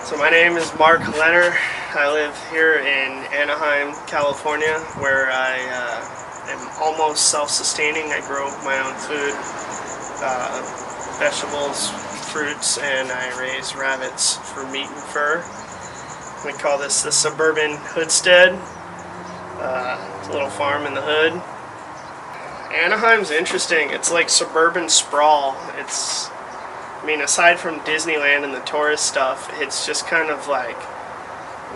So my name is Mark Leonard. I live here in Anaheim, California, where I am almost self-sustaining. I grow my own food, vegetables, fruits, and I raise rabbits for meat and fur. We call this the Suburban Hoodstead. It's a little farm in the hood. Anaheim's interesting. It's like suburban sprawl. Aside from Disneyland and the tourist stuff, it's just kind of like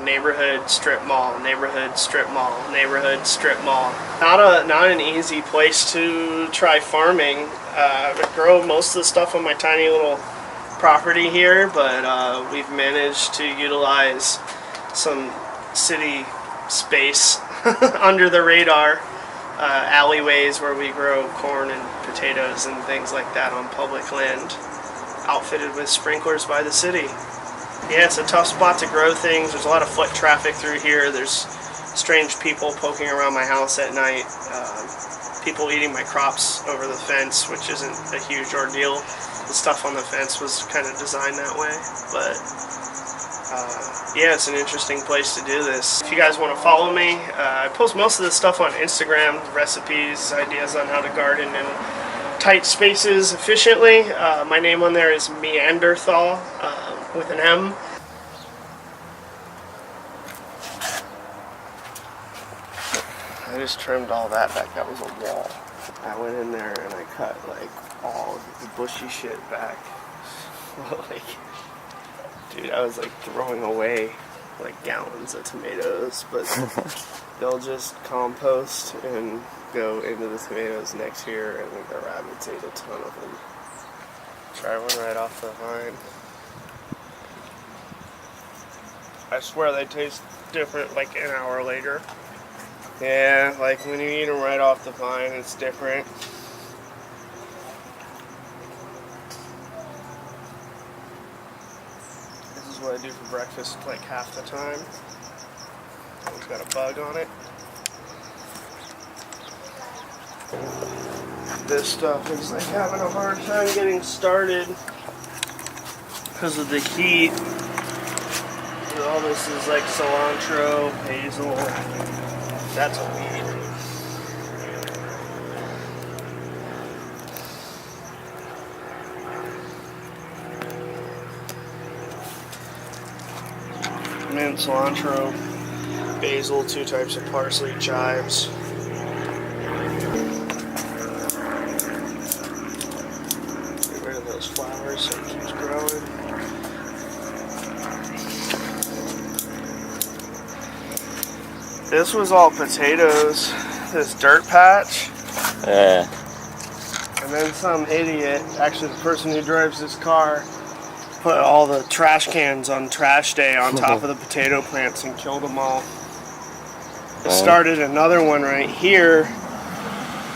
neighborhood strip mall, neighborhood strip mall, neighborhood strip mall. Not an easy place to try farming. I grow most of the stuff on my tiny little property here, but we've managed to utilize some city space under the radar alleyways where we grow corn and potatoes and things like that on public land, outfitted with sprinklers by the city. Yeah, it's a tough spot to grow things. There's a lot of foot traffic through here. There's strange people poking around my house at night. People eating my crops over the fence, which isn't a huge ordeal. The stuff on the fence was kind of designed that way. But yeah, it's an interesting place to do this. If you guys want to follow me, I post most of this stuff on Instagram, recipes, ideas on how to garden in tight spaces efficiently. My name on there is Meanderthal with an M. I just trimmed all that back. That was a wall. I went in there and I cut like all the bushy shit back. Like, dude, I was like throwing away like gallons of tomatoes, but they'll just compost and go into the tomatoes next year, and the rabbits ate a ton of them. Try one right off the vine. I swear they taste different like an hour later. Yeah, like when you eat them right off the vine, it's different. This is what I do for breakfast like half the time. It's got a bug on it. This stuff is like having a hard time getting started because of the heat. All this is like cilantro, basil. That's a weed. Mint, cilantro, basil, 2 types of parsley, chives. Get rid of those flowers so it keeps growing. This was all potatoes, this dirt patch. Yeah. And then some idiot, actually the person who drives this car, put all the trash cans on trash day on top of the potato plants and killed them all. It started another one right here,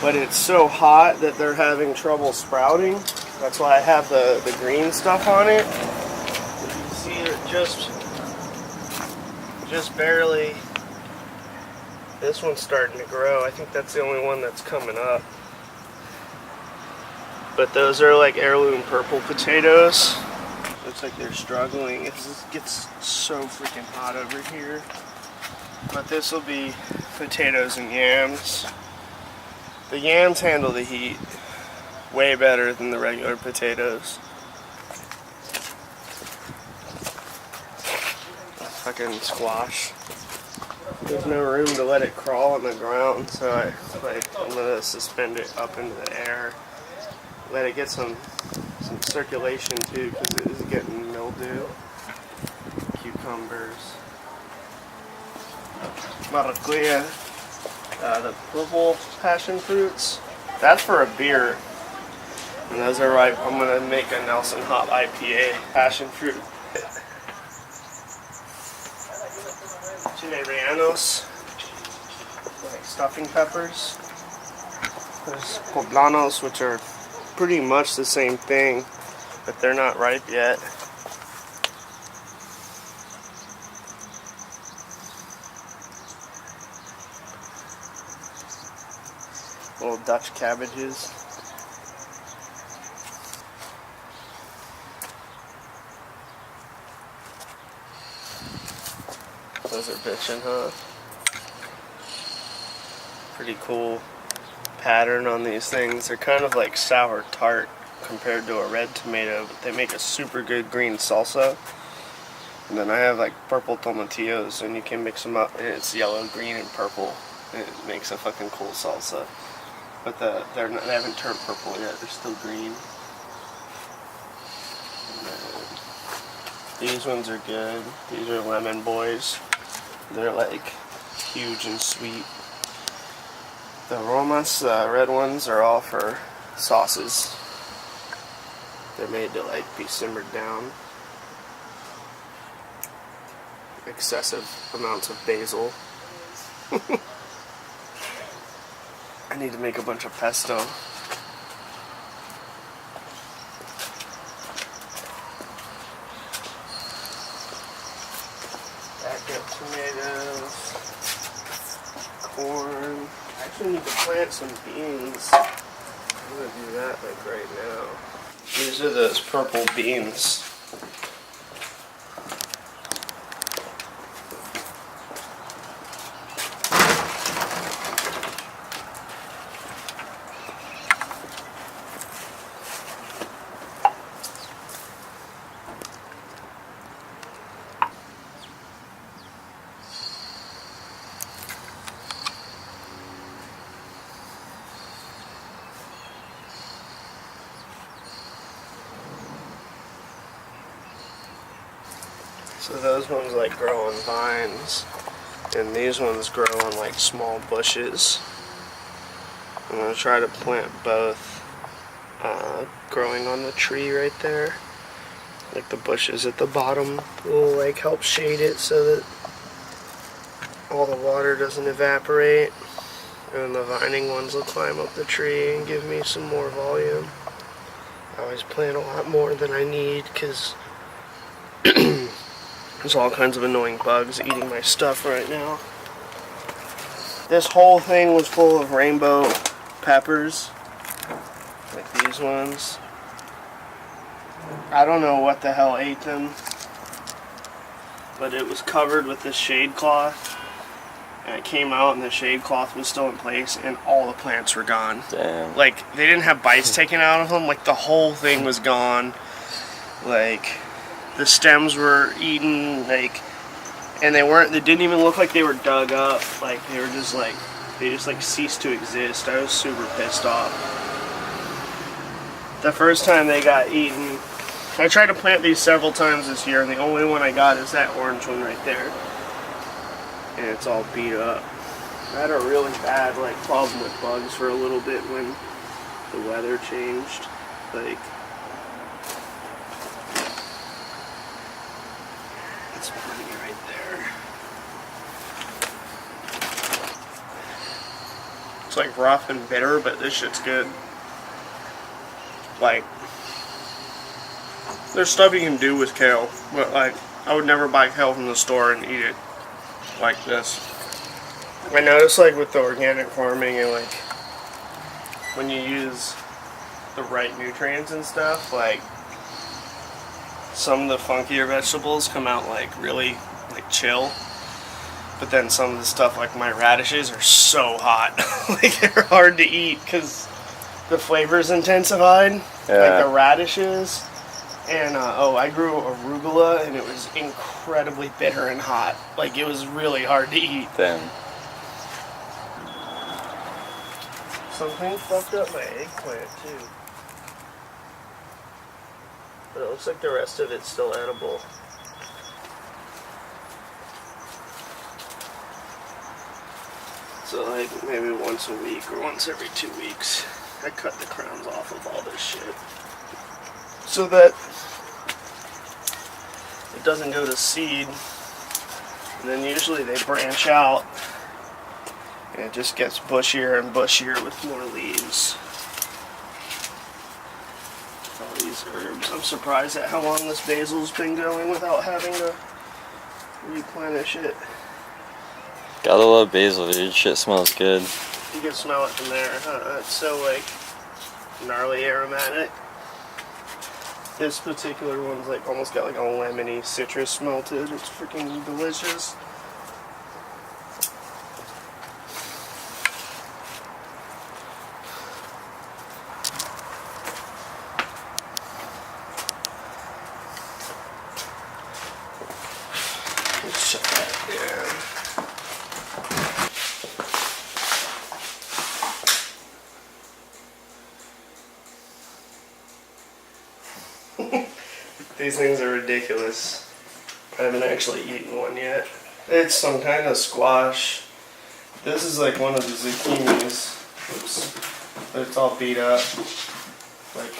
but it's so hot that they're having trouble sprouting. That's why I have the green stuff on it. You can see it just barely. This one's starting to grow. I think that's the only one that's coming up. But those are like heirloom purple potatoes. Looks like they're struggling. It gets so freaking hot over here. But this will be potatoes and yams. The yams handle the heat way better than the regular potatoes. Fucking squash. There's no room to let it crawl on the ground, so I'm gonna suspend it up into the air. Let it get some circulation too, because it is getting mildew. Cucumbers. Maracuya. The purple passion fruits. That's for a beer. And those are ripe. I'm gonna make a Nelson Hop IPA passion fruit. Chileanos, like stuffing peppers. There's poblanos, which are pretty much the same thing, but they're not ripe yet. Little Dutch cabbages. Those are bitchin', huh? Pretty cool pattern on these things. They're kind of like sour tart compared to a red tomato, but they make a super good green salsa. And then I have like purple tomatillos, and you can mix them up, and it's yellow, green, and purple, and it makes a fucking cool salsa. But they haven't turned purple yet; they're still green. And then these ones are good. These are lemon boys. They're like huge and sweet. The aromas, red ones, are all for sauces. They're made to like be simmered down. Excessive amounts of basil. I need to make a bunch of pesto. Back up tomatoes, corn. I actually need to plant some beans. I'm gonna do that like right now. These are those purple beans. So those ones like grow on vines, and these ones grow on like small bushes. I'm going to try to plant both growing on the tree right there. Like the bushes at the bottom will like help shade it so that all the water doesn't evaporate. And the vining ones will climb up the tree and give me some more volume. I always plant a lot more than I need because there's all kinds of annoying bugs eating my stuff right now. This whole thing was full of rainbow peppers, like these ones. I don't know what the hell ate them, but it was covered with this shade cloth, and it came out and the shade cloth was still in place, and all the plants were gone. Damn. Like, they didn't have bites taken out of them, like the whole thing was gone. Like, the stems were eaten, like, and they didn't even look like they were dug up. Like, they just like ceased to exist. I was super pissed off. The first time they got eaten, I tried to plant these several times this year, and the only one I got is that orange one right there. And it's all beat up. I had a really bad, like, problem with bugs for a little bit when the weather changed. Like, it's plenty right there. It's like rough and bitter, but this shit's good. Like, there's stuff you can do with kale, but like, I would never buy kale from the store and eat it like this. I noticed, like, with the organic farming and like when you use the right nutrients and stuff, like some of the funkier vegetables come out like really like chill, but then some of the stuff like my radishes are so hot. Like, they're hard to eat because the flavor's intensified. Yeah. Like the radishes. And, I grew arugula, and it was incredibly bitter and hot. Like, it was really hard to eat. Damn. Something fucked up my eggplant, too. But it looks like the rest of it's still edible. So, like, maybe once a week or once every 2 weeks, I cut the crowns off of all this shit, so that it doesn't go to seed. And then usually they branch out, and it just gets bushier and bushier with more leaves. All these herbs. I'm surprised at how long this basil's been going without having to replenish it. Gotta love basil, dude. Shit smells good. You can smell it from there, huh? It's so, like, gnarly aromatic. This particular one's like almost got like a lemony citrus smell to it. It's freaking delicious. shut that down. These things are ridiculous. I haven't actually eaten one yet. It's some kind of squash. This is like one of the zucchinis. Oops. But it's all beat up. Like,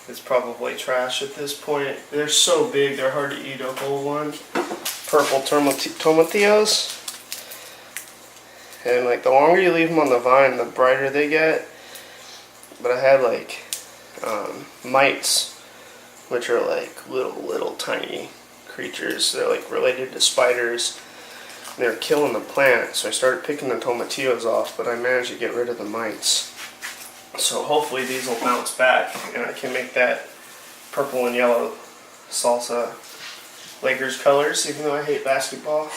it's probably trash at this point. They're so big, they're hard to eat a whole one. Purple tomatillos. And like, the longer you leave them on the vine, the brighter they get. But I had like mites, which are like little tiny creatures. They're like related to spiders. And they're killing the plant, so I started picking the tomatillos off, but I managed to get rid of the mites. So hopefully these will bounce back and I can make that purple and yellow salsa Lakers colors, even though I hate basketball.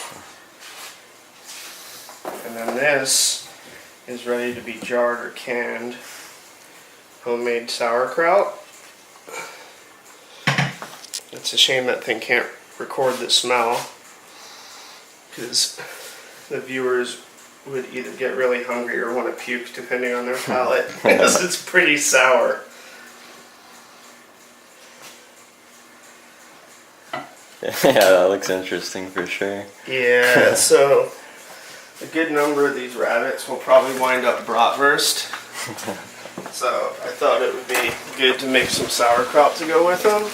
And then this is ready to be jarred or canned. Homemade sauerkraut. It's a shame that thing can't record the smell, because the viewers would either get really hungry or want to puke depending on their palate, because it's pretty sour. Yeah, that looks interesting for sure. Yeah, so a good number of these rabbits will probably wind up bratwurst. So I thought it would be good to make some sauerkraut to go with them.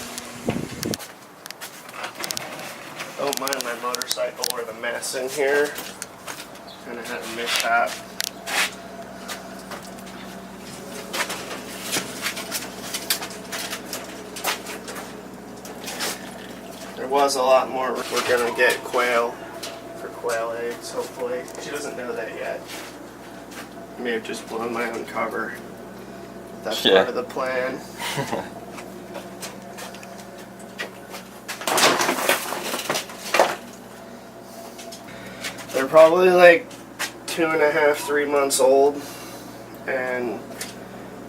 Don't mind my motorcycle or the mess in here. Kind of had a mishap. There was a lot more. We're gonna get quail for quail eggs, hopefully. She doesn't know that yet. I may have just blown my own cover. That's part of the plan. They're probably like 2.5, 3 months old, and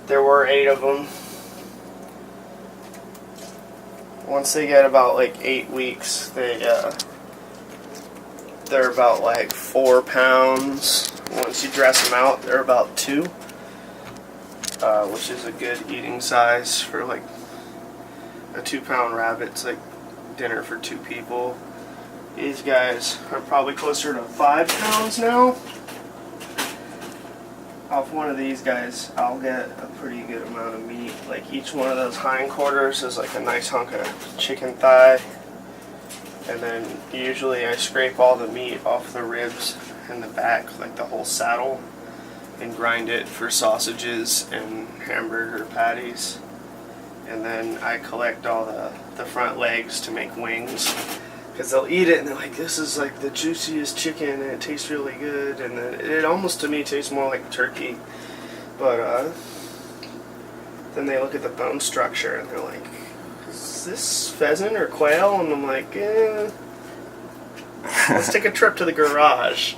there were 8 of them. Once they get about like 8 weeks, they're about like 4 pounds. Once you dress them out, they're about 2, which is a good eating size for like a 2-pound rabbit. It's like dinner for 2 people. These guys are probably closer to 5 pounds now. Off one of these guys, I'll get a pretty good amount of meat. Like each one of those hindquarters is like a nice hunk of chicken thigh. And then usually I scrape all the meat off the ribs and the back, like the whole saddle, and grind it for sausages and hamburger patties. And then I collect all the front legs to make wings. Because they'll eat it and they're like, this is like the juiciest chicken and it tastes really good. And then it almost to me tastes more like turkey. But then they look at the bone structure and they're like, is this pheasant or quail? And I'm like, let's take a trip to the garage.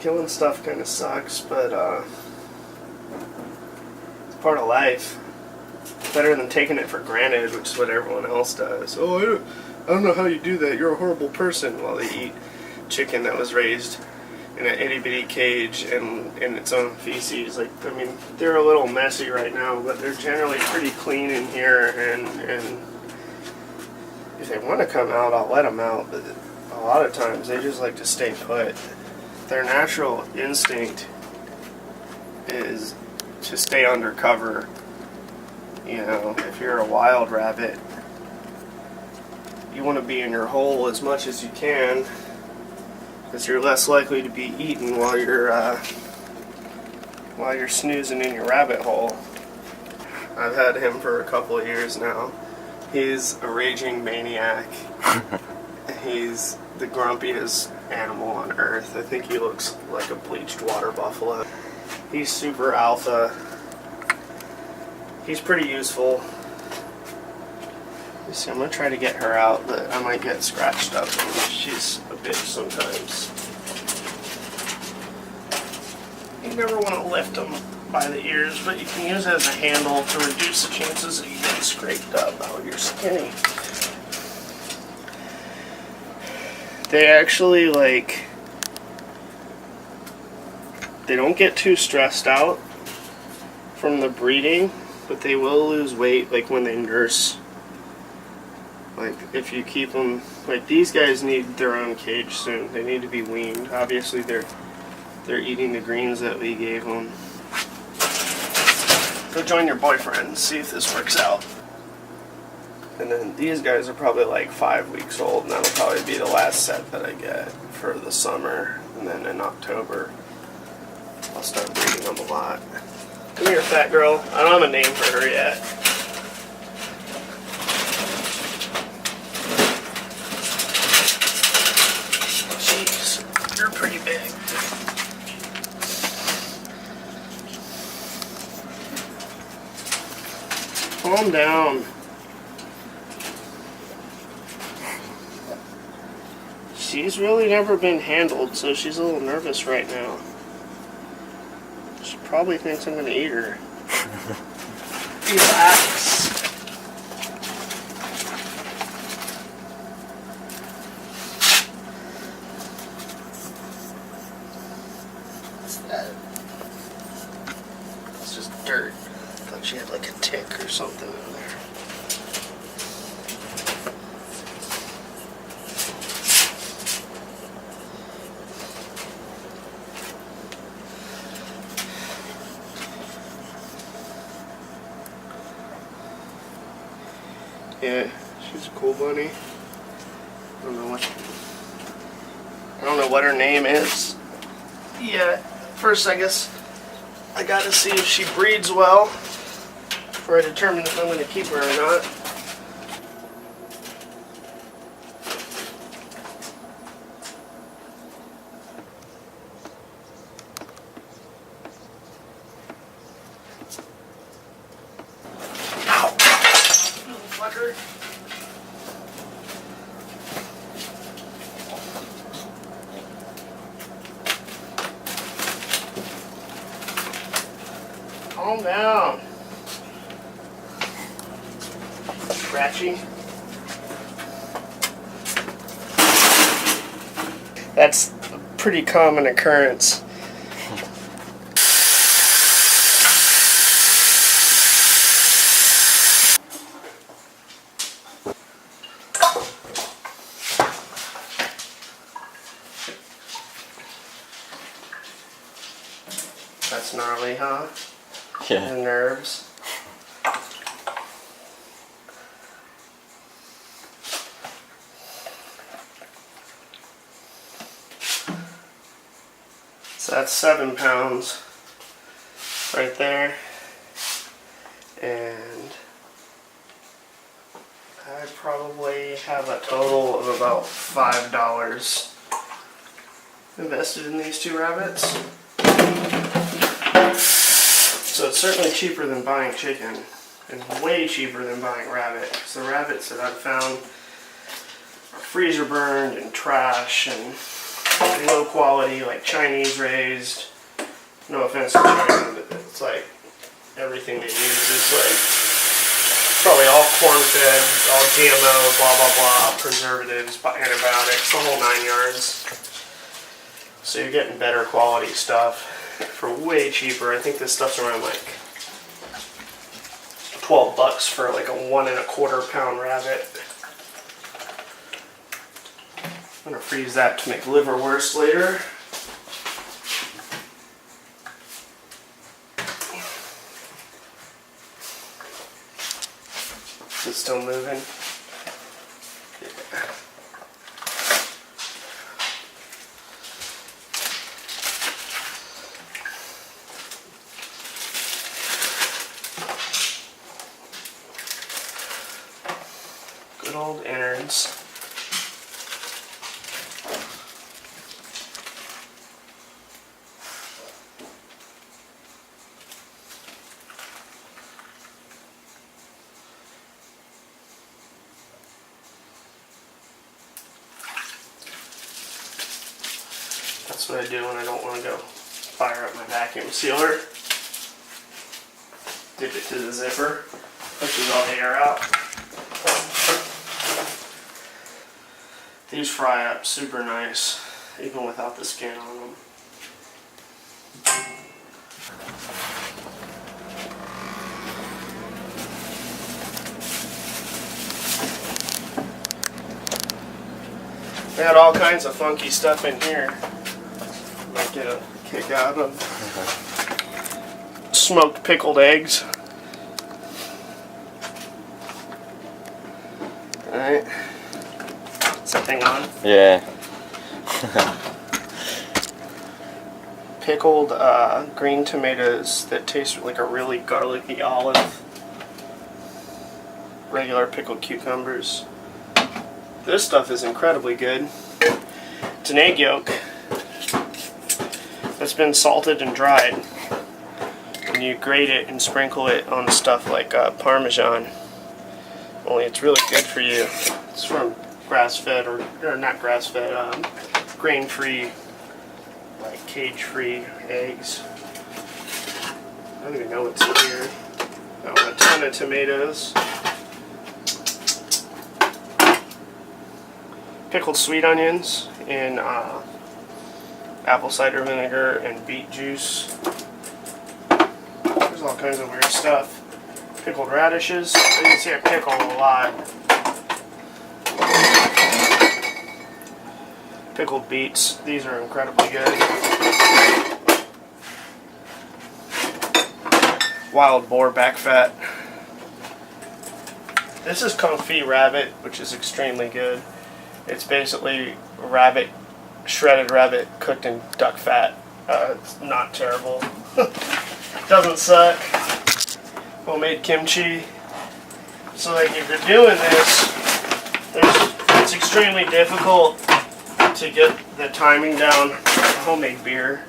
Killing stuff kind of sucks, but it's part of life. Better than taking it for granted, which is what everyone else does. Oh, I don't know how you do that. You're a horrible person. While they eat chicken that was raised in an itty bitty cage and in its own feces. Like, I mean, they're a little messy right now, but they're generally pretty clean in here. And if they want to come out, I'll let them out. But a lot of times they just like to stay put. Their natural instinct is to stay under cover. You know, if you're a wild rabbit, you want to be in your hole as much as you can, because you're less likely to be eaten while you're snoozing in your rabbit hole. I've had him for a couple of years now. He's a raging maniac. He's the grumpiest animal on earth. I think he looks like a bleached water buffalo. He's super alpha. He's pretty useful. See, I'm going to try to get her out, but I might get scratched up. She's a bitch sometimes. You never want to lift them by the ears, but you can use it as a handle to reduce the chances of you getting scraped up. Oh, you're skinny. They actually, like, they don't get too stressed out from the breeding, but they will lose weight, like, when they nurse. Like, if you keep them, like, these guys need their own cage soon. They need to be weaned. Obviously, they're eating the greens that we gave them. Go join your boyfriend and see if this works out. And then these guys are probably like 5 weeks old, and that'll probably be the last set that I get for the summer. And then in October, I'll start breeding them a lot. Come here, fat girl. I don't have a name for her yet. Jeez, you're pretty big. Calm down. She's really never been handled, so she's a little nervous right now. She probably thinks I'm gonna eat her. Relax. What's that? It's just dirt. I thought she had like a tick or something in there. Yeah, she's a cool bunny. I don't know what her name is. Yeah, first I guess I gotta see if she breeds well before I determine if I'm gonna keep her or not. Fucker. Calm down. Scratchy. That's a pretty common occurrence. That's gnarly, huh? Yeah. The nerves. So that's 7 pounds right there. And I probably have a total of about $5 invested in these 2 rabbits. So it's certainly cheaper than buying chicken, and way cheaper than buying rabbit. Because the rabbits that I've found are freezer burned and trash and low quality, like Chinese raised. No offense to China, but it's like everything they use is like probably all corn fed, all GMO, blah blah blah, preservatives, antibiotics, the whole 9 yards. So you're getting better quality stuff for way cheaper. I think this stuff's around like $12 for like a 1 1/4 pound rabbit. I'm gonna freeze that to make liverwurst later. Is it still moving? Yeah. Good old innards. That's what I do when I don't want to go fire up my vacuum sealer. Dip it to the zipper, pushes all the air out. These fry up super nice, even without the skin on them. They had all kinds of funky stuff in here. Might get a kick out of smoked pickled eggs. Alright. Is that thing on? Yeah. Pickled green tomatoes that taste like a really garlicky olive. Regular pickled cucumbers. This stuff is incredibly good. It's an egg yolk that's been salted and dried. And you grate it and sprinkle it on stuff like Parmesan. Only it's really good for you. It's from grass-fed, or not grass-fed, grain-free, like cage-free eggs. I don't even know what's in here. Oh, a ton of tomatoes. Pickled sweet onions in apple cider vinegar and beet juice. There's all kinds of weird stuff. Pickled radishes. You can see I pickle a lot. Pickled beets. These are incredibly good. Wild boar back fat. This is confit rabbit, which is extremely good. It's basically rabbit, shredded rabbit cooked in duck fat. It's not terrible. Doesn't suck. Homemade kimchi. So like if you're doing this, it's extremely difficult to get the timing down. Homemade beer.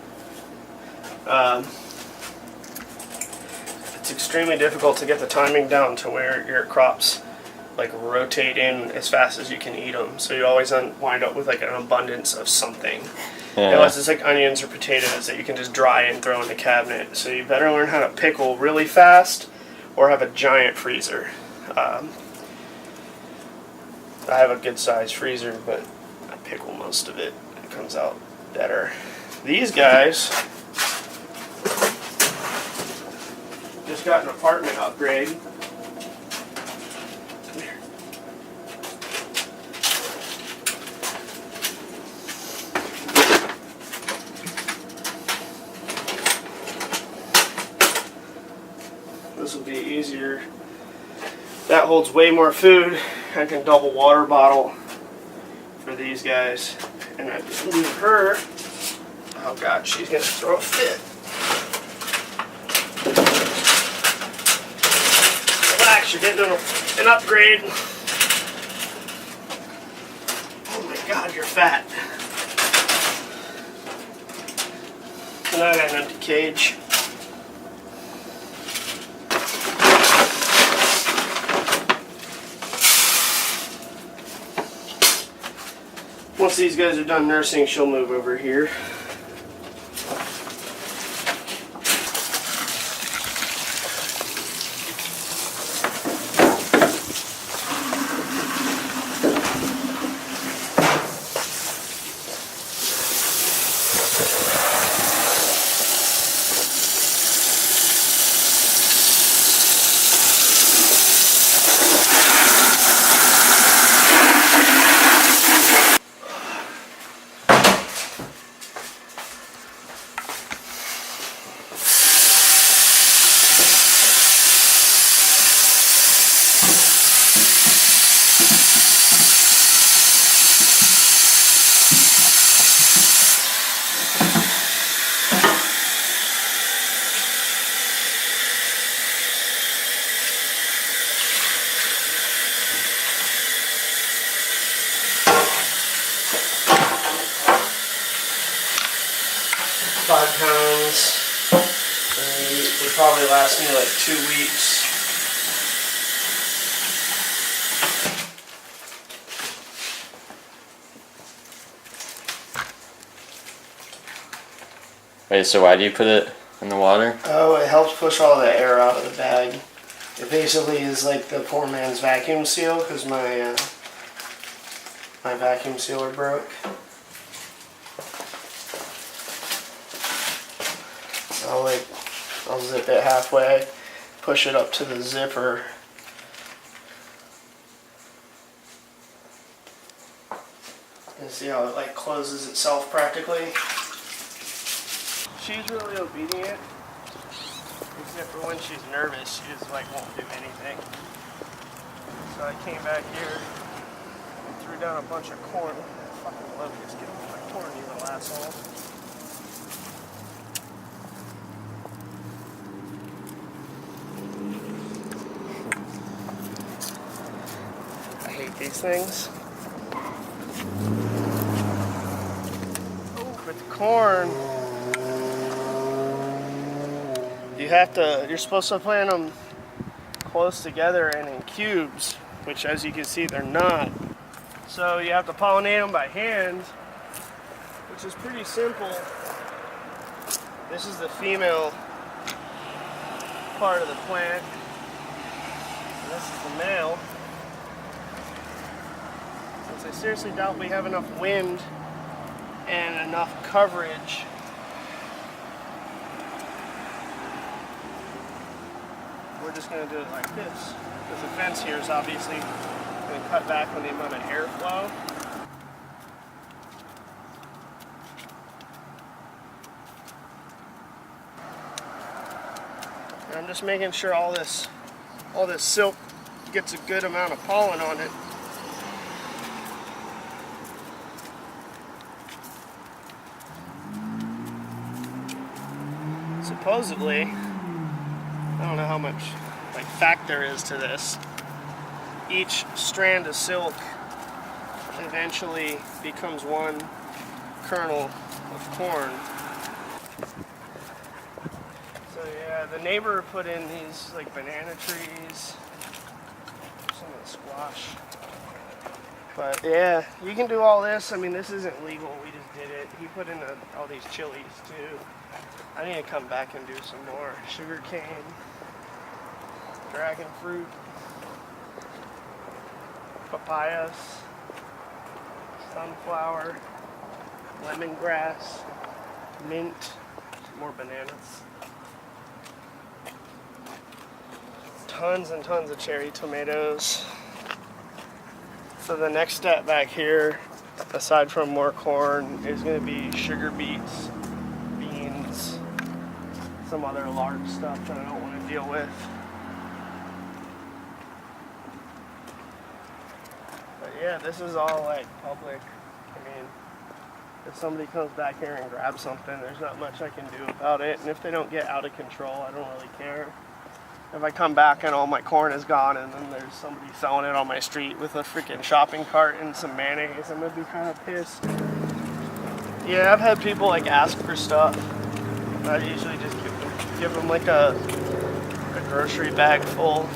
It's extremely difficult to get the timing down to where your crops like rotate in as fast as you can eat them. So you always wind up with like an abundance of something. Yeah. Unless it's like onions or potatoes that you can just dry and throw in the cabinet. So you better learn how to pickle really fast or have a giant freezer. I have a good sized freezer, but I pickle most of it. It comes out better. These guys just got an apartment upgrade. This will be easier. That holds way more food. I can double water bottle for these guys. And I just leave her. Oh god, she's gonna throw a fit. Relax, you're getting an upgrade. Oh my god, you're fat. So now I got an empty cage. Once these guys are done nursing, she'll move over here. £5. And they probably last me like 2 weeks. Wait, so why do you put it in the water? Oh, it helps push all the air out of the bag. It basically is like the poor man's vacuum seal, because my My vacuum sealer broke. I'll zip it halfway, push it up to the zipper. And see how it like closes itself practically. She's really obedient, except for when she's nervous, she just like won't do anything. So I came back here and threw down a bunch of corn. I fucking love this. Get off my corn, you little asshole. I hate these things. With the corn, you're supposed to plant them close together and in cubes, which as you can see they're not. So you have to pollinate them by hand, which is pretty simple. This is the female part of the plant, and this is the male. Since I seriously doubt we have enough wind and enough coverage, we're just going to do it like this, because the fence here is obviously going to cut back on the amount of airflow. And I'm just making sure all this silk gets a good amount of pollen on it. Supposedly, I don't know how much like fact there is to this, each strand of silk eventually becomes one kernel of corn. So yeah, the neighbor put in these like banana trees, some of the squash. But yeah, you can do all this. I mean, this isn't legal, we just did it. He put in all these chilies too. I need to come back and do some more. Sugar cane, dragon fruit, papayas, sunflower, lemongrass, mint, some more bananas. Tons and tons of cherry tomatoes. So the next step back here, aside from more corn, is going to be sugar beets, beans, some other large stuff that I don't want to deal with. But yeah, this is all like public. I mean, if somebody comes back here and grabs something, there's not much I can do about it. And if they don't get out of control, I don't really care. If I come back and all my corn is gone and then there's somebody selling it on my street with a freaking shopping cart and some mayonnaise, I'm gonna be kind of pissed. Yeah, I've had people like ask for stuff. I usually just give them like a grocery bag full.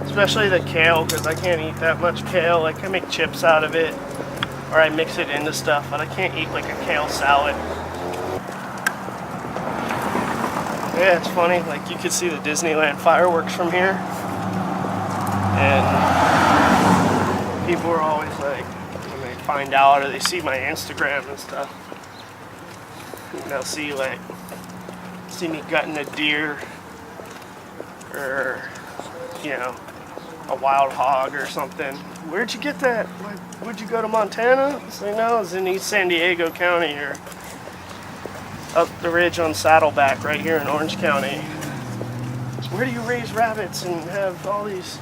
Especially the kale, because I can't eat that much kale. Like I make chips out of it, or I mix it into stuff, but I can't eat like a kale salad. Yeah, it's funny, like you could see the Disneyland fireworks from here, and people are always like, when they find out or they see my Instagram and stuff, and they'll see me gutting a deer, or, you know, a wild hog or something. Where'd you get that? Would you go to Montana? It's like, no, it's in East San Diego County, or up the ridge on Saddleback right here in Orange County. Where do you raise rabbits and have all these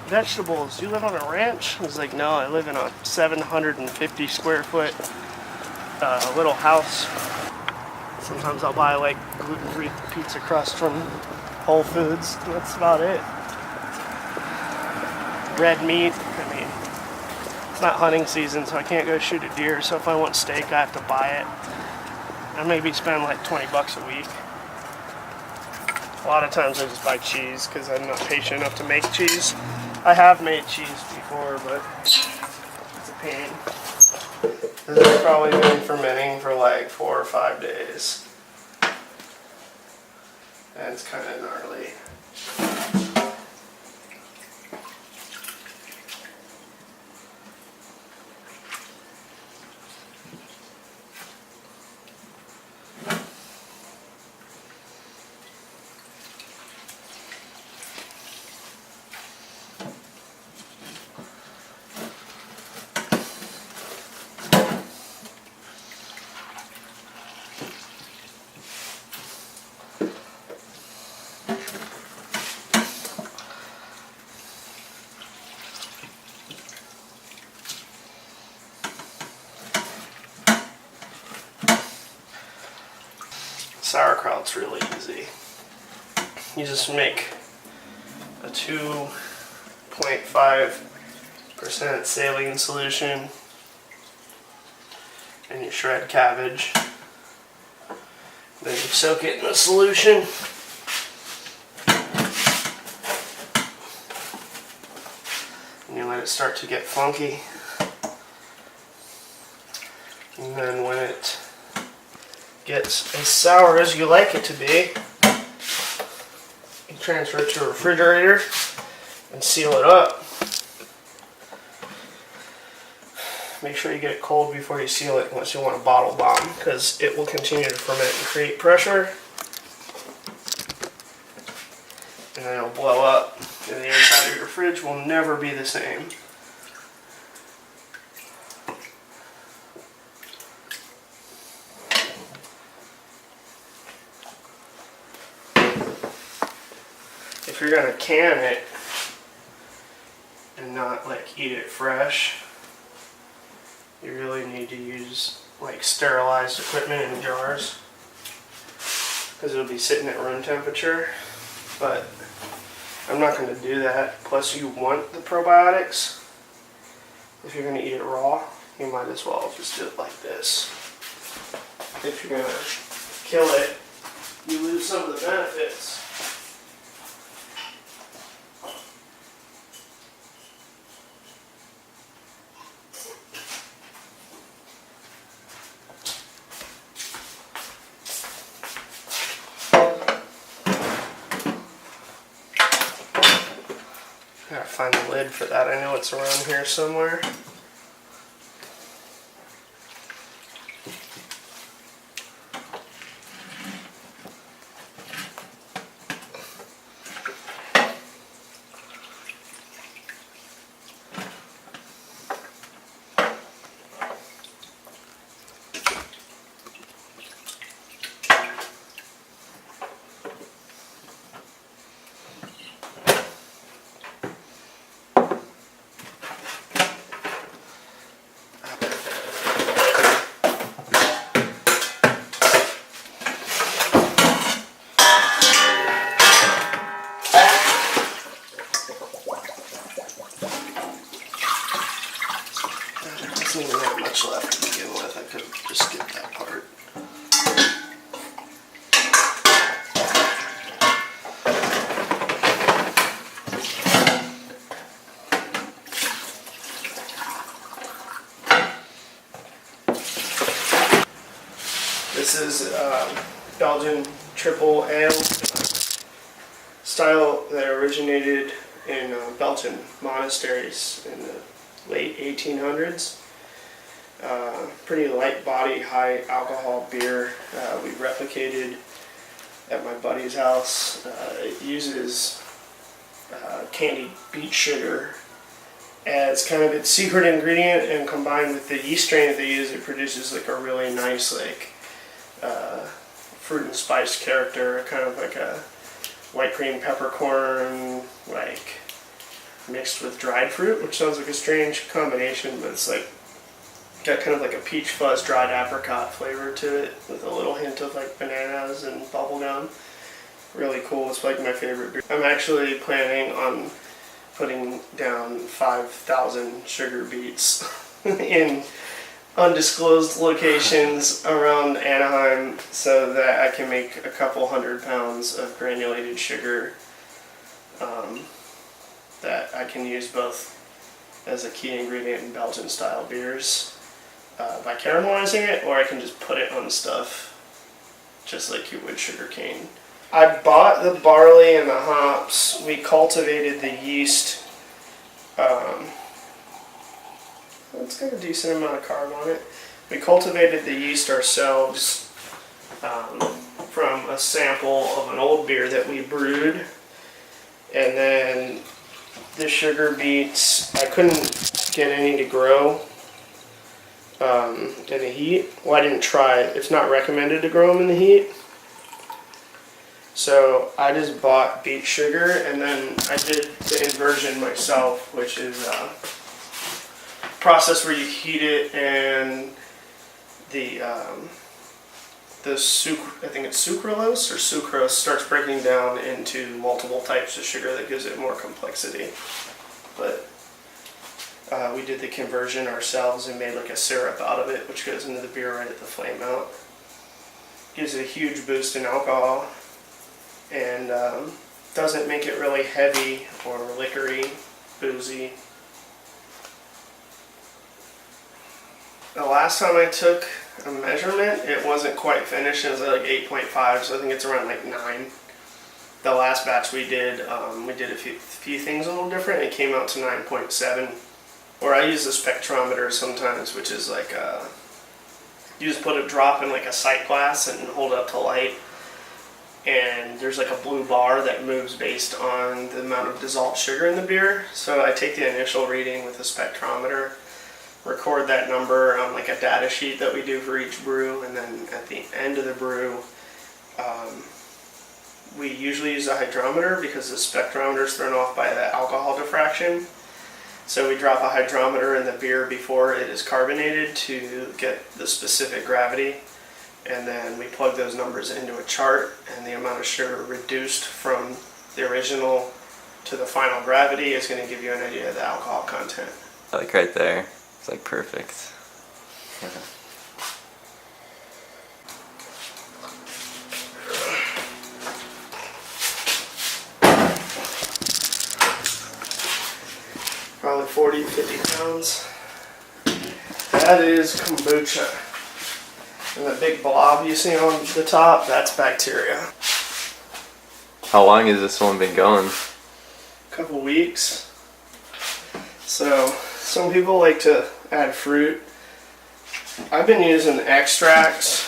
vegetables? Do you live on a ranch? I was like, no, I live in a 750 square foot little house. Sometimes I'll buy like gluten-free pizza crust from Whole Foods. That's about it. Red meat, I mean, it's not hunting season, so I can't go shoot a deer, so if I want steak, I have to buy it. I maybe spend like $20 a week. A lot of times I just buy cheese because I'm not patient enough to make cheese. I have made cheese before, but it's a pain. This has probably been fermenting for like 4 or 5 days. And it's kind of gnarly. Sauerkraut's really easy. You just make a 2.5% saline solution and you shred cabbage. Then you soak it in the solution. And you let it start to get funky. And then when it gets as sour as you like it to be, you transfer it to a refrigerator and seal it up. Make sure you get it cold before you seal it unless you want a bottle bomb, because it will continue to ferment and create pressure. And then it'll blow up, and the inside of your fridge will never be the same. If you're gonna can it and not like eat it fresh, you really need to use like sterilized equipment in jars, because it'll be sitting at room temperature. But I'm not going to do that. Plus, you want the probiotics. If you're going to eat it raw, you might as well just do it like this. If you're going to kill it, you lose some of the benefits. I gotta find the lid for that. I know it's around here somewhere. There wasn't even that much left to begin with. I could have just skipped that part. This is Belgian triple ale style that originated in Belgian monasteries in the late 1800s. Pretty light body, high alcohol beer. We replicated at my buddy's house. It uses candied beet sugar as kind of its secret ingredient, and combined with the yeast strain that they use, it produces like a really nice like fruit and spice character, kind of like a white cream peppercorn like mixed with dried fruit, which sounds like a strange combination, but it's like got kind of like a peach fuzz dried apricot flavor to it with a little hint of like bananas and bubblegum. Really cool. It's like my favorite beer. I'm actually planning on putting down 5,000 sugar beets in undisclosed locations around Anaheim so that I can make a couple 100 pounds of granulated sugar that I can use both as a key ingredient in Belgian style beers by caramelizing it, or I can just put it on stuff just like you would sugar cane. I bought the barley and the hops. We cultivated the yeast. It's got a decent amount of carb on it. We cultivated the yeast ourselves from a sample of an old beer that we brewed. And then the sugar beets, I couldn't get any to grow in the heat. Well, I didn't try it. It's not recommended to grow them in the heat. So I just bought beet sugar, and then I did the inversion myself, which is a process where you heat it, and the I think it's sucralose or sucrose, starts breaking down into multiple types of sugar that gives it more complexity. But we did the conversion ourselves and made like a syrup out of it, which goes into the beer right at the flame mount. Gives it a huge boost in alcohol and doesn't make it really heavy or liquory, boozy. The last time I took a measurement, it wasn't quite finished. It was like 8.5, so I think it's around like 9. The last batch we did a few things a little different. It came out to 9.7. Or I use a spectrometer sometimes, which is like you just put a drop in like a sight glass and hold it up to light, and there's like a blue bar that moves based on the amount of dissolved sugar in the beer. So I take the initial reading with the spectrometer, record that number on like a data sheet that we do for each brew, and then at the end of the brew, we usually use a hydrometer because the spectrometer is thrown off by the alcohol diffraction. So we drop a hydrometer in the beer before it is carbonated to get the specific gravity, and then we plug those numbers into a chart, and the amount of sugar reduced from the original to the final gravity is going to give you an idea of the alcohol content. Like right there. It's like perfect. Probably 40 to 50 pounds. That is kombucha. And the big blob you see on the top, that's bacteria. How long has this one been going? A couple weeks. So some people like to add fruit. I've been using extracts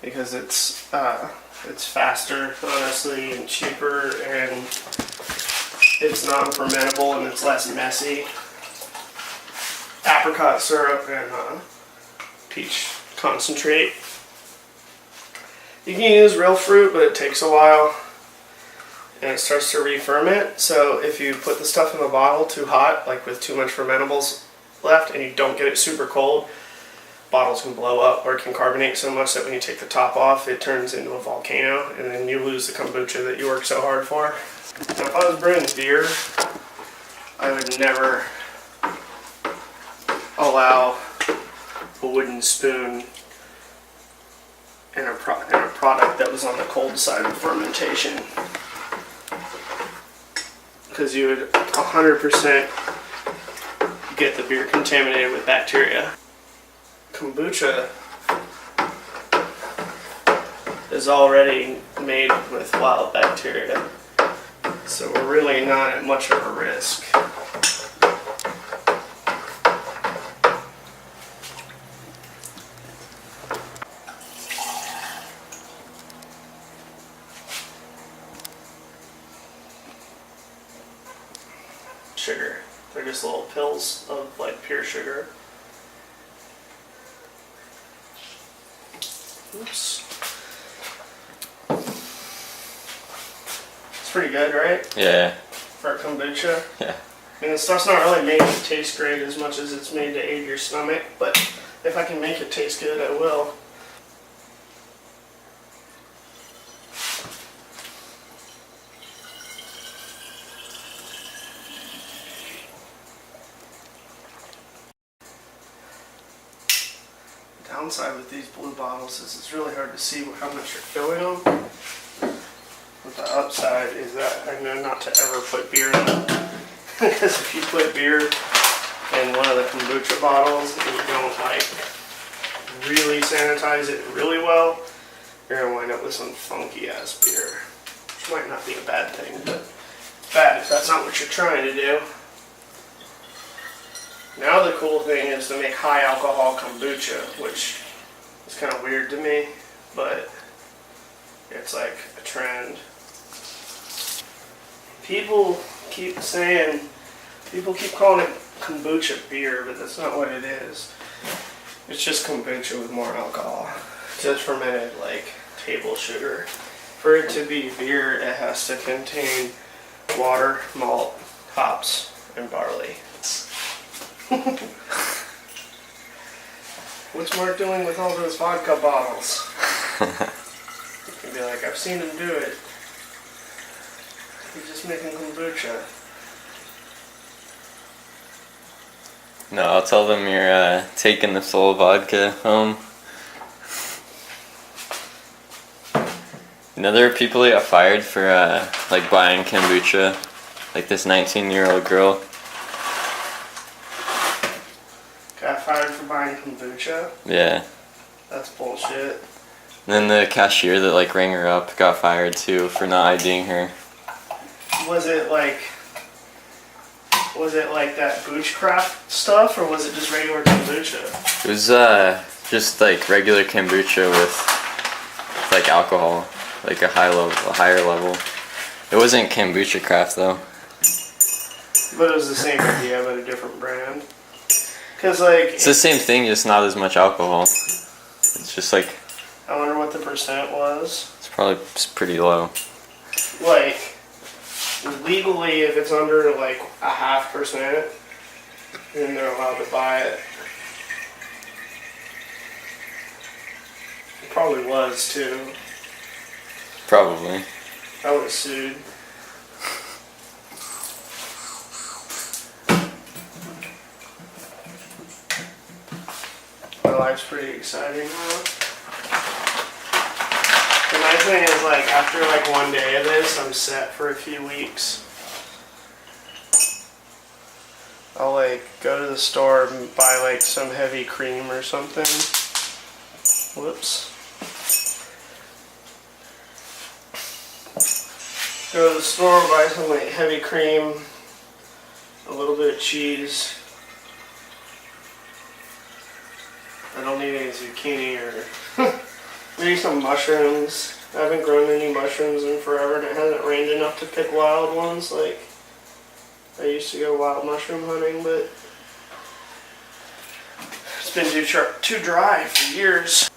because it's faster, honestly, and cheaper, and it's non-fermentable and it's less messy. Apricot syrup and peach concentrate. You can use real fruit, but it takes a while and it starts to re-ferment. So if you put the stuff in the bottle too hot, like with too much fermentables left, and you don't get it super cold, bottles can blow up or it can carbonate so much that when you take the top off, it turns into a volcano, and then you lose the kombucha that you worked so hard for. Now, if I was brewing beer, I would never allow a wooden spoon in a product that was on the cold side of fermentation, because you would 100% get the beer contaminated with bacteria. Kombucha is already made with wild bacteria, so we're really not at much of a risk. Sugar. They're just little pills of like pure sugar. Oops. It's pretty good, right? Yeah. For kombucha. Yeah. I mean, the stuff's not really made to taste great as much as it's made to aid your stomach, but if I can make it taste good, I will. Downside with these blue bottles is it's really hard to see how much you're filling them. But the upside is that I know not to ever put beer in them. Because if you put beer in one of the kombucha bottles and you don't like really sanitize it really well, you're going to wind up with some funky ass beer. Which might not be a bad thing, but bad if that's not what you're trying to do. Now the cool thing is to make high alcohol kombucha, which is kind of weird to me, but it's like a trend. People keep calling it kombucha beer, but that's not what it is. It's just kombucha with more alcohol. Just fermented like table sugar. For it to be beer, it has to contain water, malt, hops, and barley. What's Mark doing with all those vodka bottles? You can be like, I've seen him do it. He's just making kombucha. No, I'll tell them you're taking the soul vodka home. You know, there are people that got fired for like buying kombucha. Like this 19-year-old girl. Got fired for buying kombucha? Yeah. That's bullshit. And then the cashier that like rang her up got fired too for not IDing her. Was it like that Boochcraft stuff, or was it just regular kombucha? It was just like regular kombucha with like alcohol, like a higher level. It wasn't kombucha craft though. But it was the same idea, but a different brand. Cause like it's the same thing, just not as much alcohol. It's just like. I wonder what the percent was. It's probably pretty low. Like legally, if it's under like 0.5%, then they're allowed to buy it. It probably was too. Probably. I would have sued. My life's pretty exciting now. The nice thing is, like, after like one day of this, I'm set for a few weeks. I'll like go to the store and buy like some heavy cream or something. Whoops. Go to the store, buy some like heavy cream, a little bit of cheese. I don't need any zucchini or maybe some mushrooms. I haven't grown any mushrooms in forever, and it hasn't rained enough to pick wild ones. Like I used to go wild mushroom hunting, but it's been too dry for years.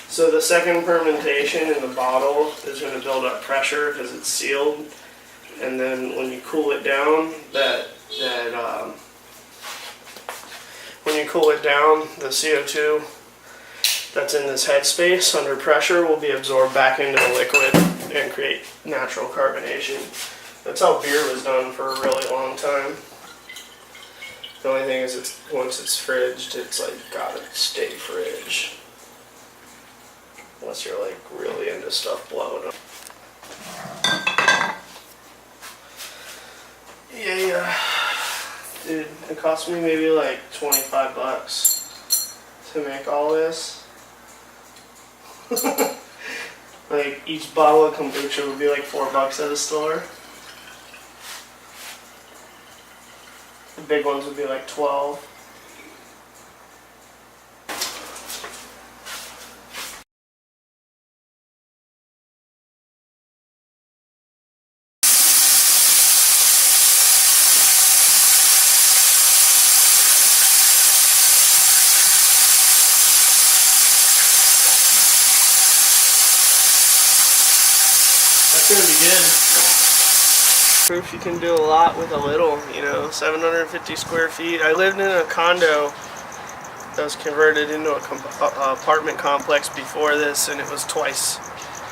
So the second fermentation in the bottle is going to build up pressure because it's sealed, and then when you cool it down, when you cool it down, the CO2 that's in this headspace under pressure will be absorbed back into the liquid and create natural carbonation. That's how beer was done for a really long time. The only thing is, once it's fridged, it's like gotta stay fridge. Unless you're like really into stuff blowing up. Yeah. Dude, it cost me maybe like $25 to make all this. Like each bottle of kombucha would be like $4 at the store. The big ones would be like 12. That's gonna be good. Proof you can do a lot with a little, 750 square feet. I lived in a condo that was converted into an apartment complex before this, and it was twice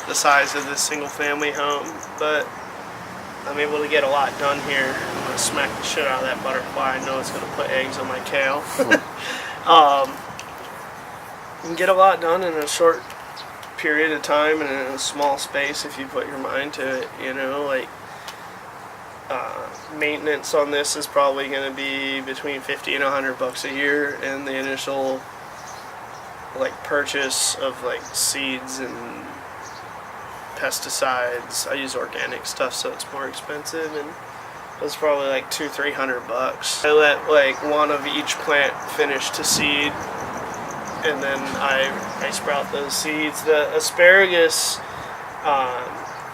the size of this single family home. But I'm able to get a lot done here. I'm gonna smack the shit out of that butterfly. I know it's gonna put eggs on my kale. You can get a lot done in a short period of time and in a small space if you put your mind to it, maintenance on this is probably going to be between $50 and $100 a year, and the initial purchase of seeds and pesticides. I use organic stuff, so it's more expensive, and it's probably $200-300. I let one of each plant finish to seed, and then I sprout those seeds. The asparagus,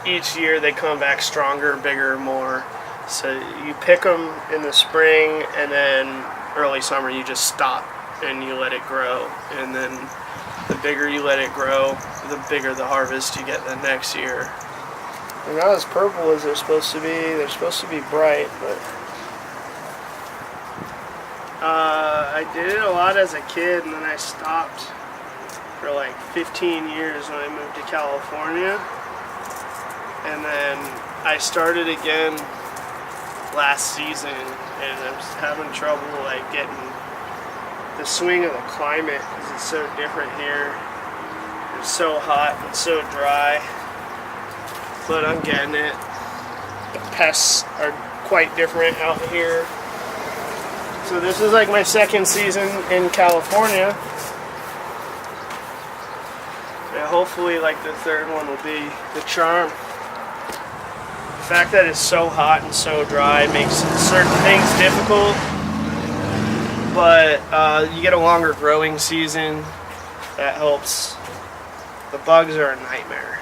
each year they come back stronger, bigger, more So you pick them in the spring, and then early summer you just stop and you let it grow. And then the bigger you let it grow, the bigger the harvest you get the next year. They're not as purple as they're supposed to be. They're supposed to be bright, but I did it a lot as a kid, and then I stopped for like 15 years when I moved to California. And then I started again last season, and I'm just having trouble like getting the swing of the climate because it's so different here. It's so hot and so dry, but I'm getting it. The pests are quite different out here. So this is like my second season in California. Yeah, hopefully like the third one will be the charm. The fact that it's so hot and so dry makes certain things difficult, but you get a longer growing season. That helps. The bugs are a nightmare,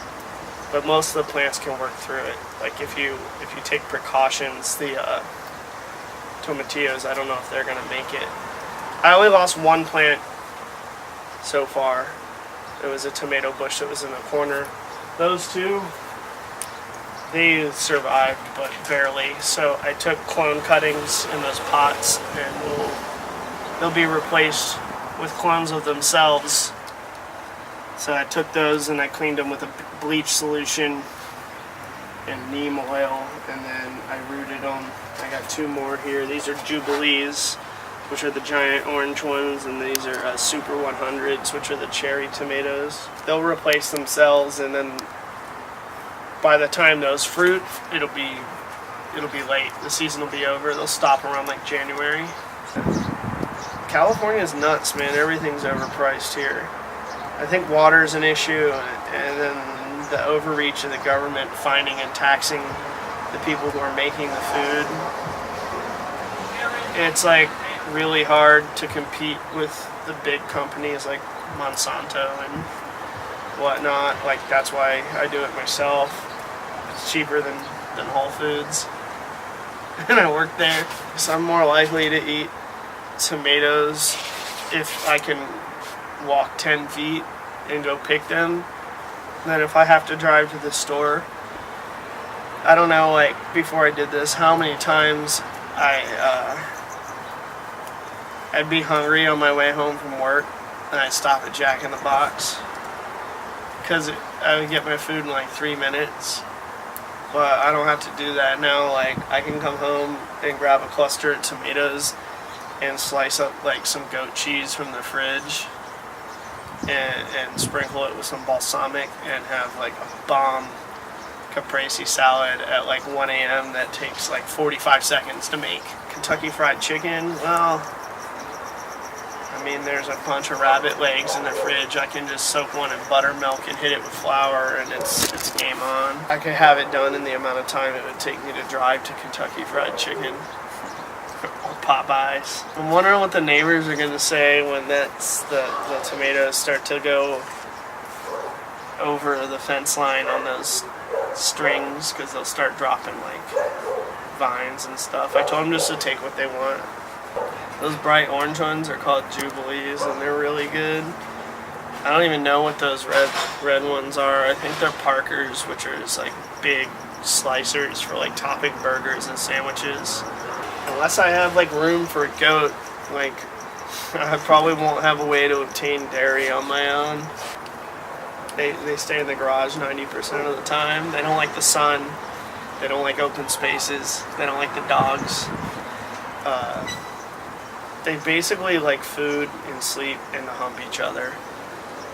but most of the plants can work through it. Like if you take precautions, the tomatillos, I don't know if they're gonna make it. I only lost one plant so far. It was a tomato bush that was in the corner. Those two, they survived, but barely. So I took clone cuttings in those pots, and they'll be replaced with clones of themselves. So I took those and I cleaned them with a bleach solution and neem oil, and then I rooted them. I got two more here. These are Jubilees, which are the giant orange ones, and these are Super 100s, which are the cherry tomatoes. They'll replace themselves, and then by the time those fruit, it'll be late. The season will be over. They'll stop around like January. California's nuts, man. Everything's overpriced here. I think water's an issue, and then the overreach of the government finding and taxing the people who are making the food. It's like really hard to compete with the big companies like Monsanto and whatnot. Like that's why I do it myself. It's cheaper than Whole Foods, and I work there, so I'm more likely to eat tomatoes if I can walk 10 feet and go pick them than if I have to drive to the store. I don't know, like before I did this, how many times I'd be hungry on my way home from work, and I'd stop at Jack in the Box because I would get my food in like 3 minutes. But I don't have to do that now. Like I can come home and grab a cluster of tomatoes and slice up like some goat cheese from the fridge and sprinkle it with some balsamic and have like a bomb caprese salad at like 1 a.m. that takes like 45 seconds to make. Kentucky Fried Chicken, well, I mean, there's a bunch of rabbit legs in the fridge. I can just soak one in buttermilk and hit it with flour, and it's game on. I could have it done in the amount of time it would take me to drive to Kentucky Fried Chicken or Popeyes. I'm wondering what the neighbors are gonna say when the tomatoes start to go over the fence line on those strings, because they'll start dropping like vines and stuff. I told them just to take what they want. Those bright orange ones are called Jubilees, and they're really good. I don't even know what those red ones are. I think they're Parkers, which are just like big slicers for like topping burgers and sandwiches. Unless I have like room for a goat, like I probably won't have a way to obtain dairy on my own. They stay in the garage 90% of the time. They don't like the sun. They don't like open spaces. They don't like the dogs. They basically like food and sleep and to hump each other.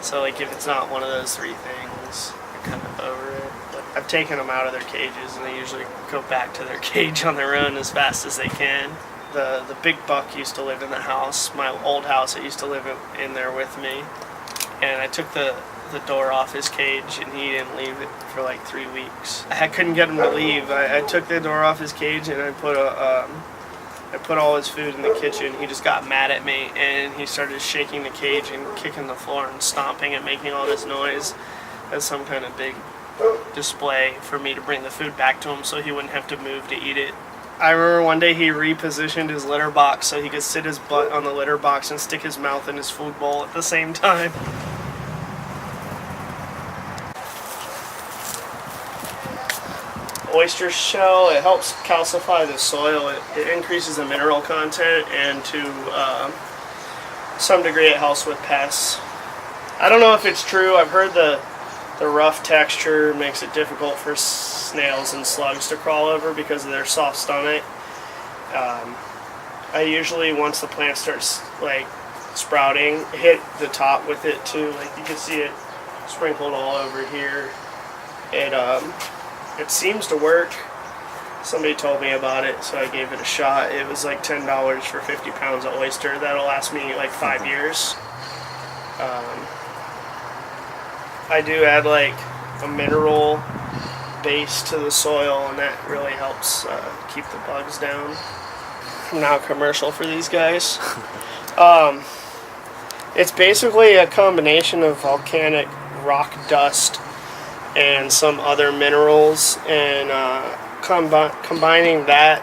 So like if it's not one of those three things, I'm kind of over it. But I've taken them out of their cages, and they usually go back to their cage on their own as fast as they can. The big buck used to live in the house, my old house. I used to live in there with me, and I took the door off his cage, and he didn't leave it for like 3 weeks. I couldn't get him to leave. I took the door off his cage, and I put all his food in the kitchen. He just got mad at me, and he started shaking the cage and kicking the floor and stomping and making all this noise as some kind of big display for me to bring the food back to him so he wouldn't have to move to eat it. I remember one day he repositioned his litter box so he could sit his butt on the litter box and stick his mouth in his food bowl at the same time. Oyster shell, it helps calcify the soil. It increases the mineral content, and to some degree it helps with pests. I don't know if it's true. I've heard the rough texture makes it difficult for snails and slugs to crawl over because of their soft stomach. I usually, once the plant starts like sprouting, hit the top with it too. Like you can see it sprinkled all over here. It seems to work. Somebody told me about it, so I gave it a shot. It was like $10 for 50 pounds of oyster. That'll last me like 5 years. I do add like a mineral base to the soil, and that really helps keep the bugs down. Now commercial for these guys. It's basically a combination of volcanic rock dust and some other minerals, and combining that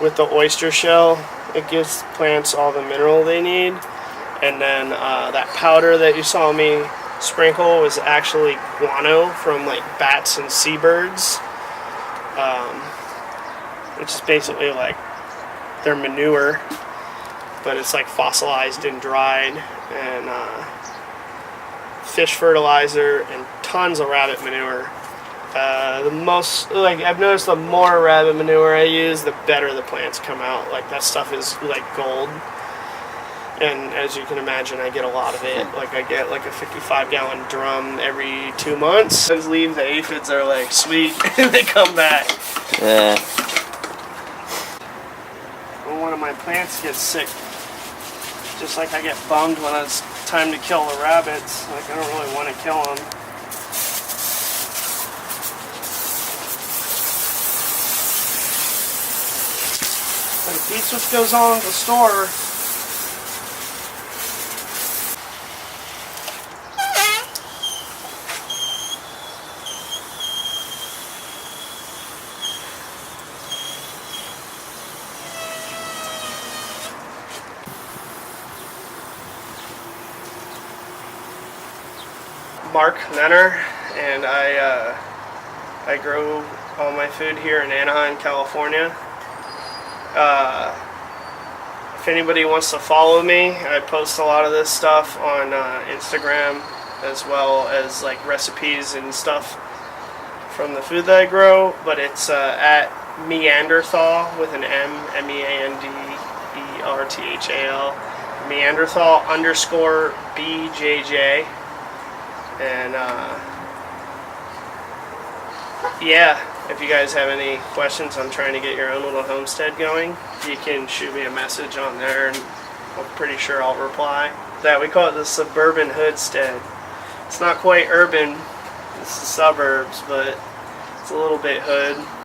with the oyster shell, it gives plants all the mineral they need. And then that powder that you saw me sprinkle was actually guano from like bats and seabirds, which is basically like their manure, but it's like fossilized and dried, and fish fertilizer and tons of rabbit manure. I've noticed the more rabbit manure I use, the better the plants come out. Like that stuff is like gold. And as you can imagine, I get a lot of it. Like I get like a 55-gallon drum every 2 months. Those leave, the aphids are like sweet and they come back. Yeah. When one of my plants gets sick, just like I get bummed when it's time to kill the rabbits. Like I don't really want to kill them. But if that's what goes on at the store. Mark Nenner, and I grow all my food here in Anaheim, California. If anybody wants to follow me, I post a lot of this stuff on Instagram, as well as like recipes and stuff from the food that I grow. But it's at Meanderthal with an M, MEANDERTHAL, Meanderthal_BJJ. And yeah, if you guys have any questions on trying to get your own little homestead going, you can shoot me a message on there, and I'm pretty sure I'll reply. That we call it the Suburban Hoodstead. It's not quite urban, it's the suburbs, but it's a little bit hood.